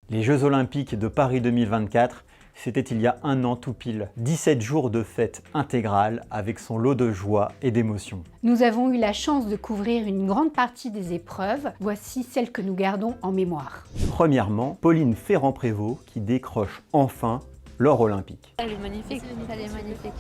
Les Jeux Olympiques de Paris 2024, c'était il y a un an tout pile. 17 jours de fête intégrale avec son lot de joie et d'émotion. Nous avons eu la chance de couvrir une grande partie des épreuves. Voici celles que nous gardons en mémoire. Premièrement, Pauline Ferrand-Prévot qui décroche enfin l'or olympique. Elle est magnifique, elle est magnifique.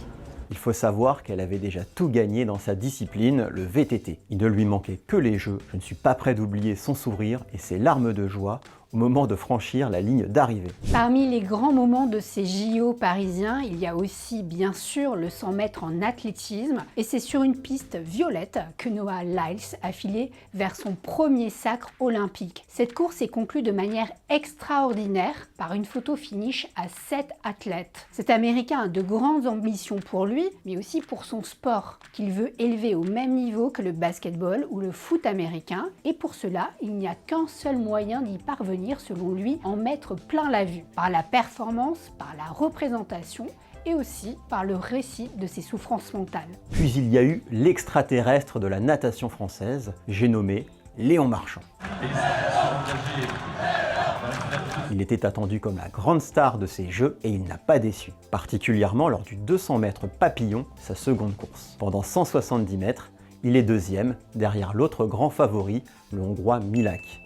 Il faut savoir qu'elle avait déjà tout gagné dans sa discipline, le VTT. Il ne lui manquait que les Jeux. Je ne suis pas prêt d'oublier son sourire et ses larmes de joie au moment de franchir la ligne d'arrivée. Parmi les grands moments de ces JO parisiens, il y a aussi bien sûr le 100 mètres en athlétisme et c'est sur une piste violette que Noah Lyles a filé vers son premier sacre olympique. Cette course est conclue de manière extraordinaire par une photo finish à 7 athlètes. Cet Américain a de grandes ambitions pour lui, mais aussi pour son sport, qu'il veut élever au même niveau que le basketball ou le foot américain, et pour cela, il n'y a qu'un seul moyen d'y parvenir selon lui, en mettre plein la vue, par la performance, par la représentation et aussi par le récit de ses souffrances mentales. Puis il y a eu l'extraterrestre de la natation française, j'ai nommé Léon Marchand. Il était attendu comme la grande star de ces Jeux et il n'a pas déçu, particulièrement lors du 200 mètres papillon, sa seconde course. Pendant 170 mètres, il est deuxième, derrière l'autre grand favori, le Hongrois Milák.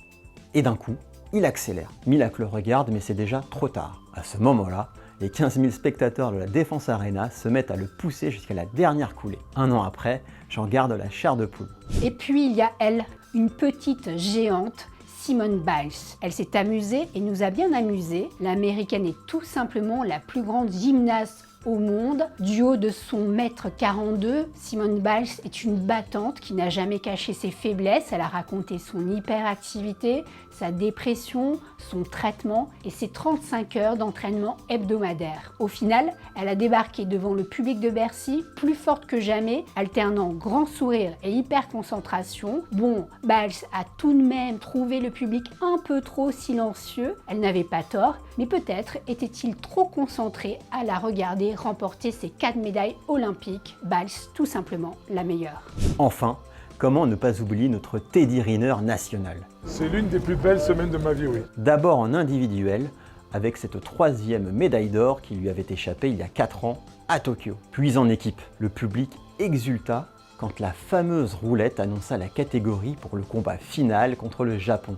Et d'un coup, il accélère. Milák le regarde, mais c'est déjà trop tard. À ce moment-là, les 15 000 spectateurs de la Défense Arena se mettent à le pousser jusqu'à la dernière coulée. Un an après, j'en garde la chair de poule. Et puis il y a elle, une petite géante, Simone Biles. Elle s'est amusée et nous a bien amusés. L'Américaine est tout simplement la plus grande gymnaste au monde. Du haut de son 1,42 m, Simone Biles est une battante qui n'a jamais caché ses faiblesses. Elle a raconté son hyperactivité, sa dépression, son traitement et ses 35 heures d'entraînement hebdomadaire. Au final, elle a débarqué devant le public de Bercy plus forte que jamais, alternant grand sourire et hyper concentration. Bon, Biles a tout de même trouvé le public un peu trop silencieux. Elle n'avait pas tort, mais peut-être était-il trop concentré à la regarder remporter ses 4 médailles olympiques. Biles, tout simplement la meilleure. Enfin, comment ne pas oublier notre Teddy Riner national? C'est l'une des plus belles semaines de ma vie, oui. D'abord en individuel, avec cette 3e médaille d'or qui lui avait échappé il y a 4 ans à Tokyo. Puis en équipe, le public exulta quand la fameuse roulette annonça la catégorie pour le combat final contre le Japon.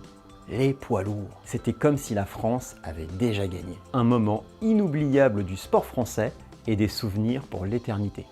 Les poids lourds. C'était comme si la France avait déjà gagné. Un moment inoubliable du sport français et des souvenirs pour l'éternité.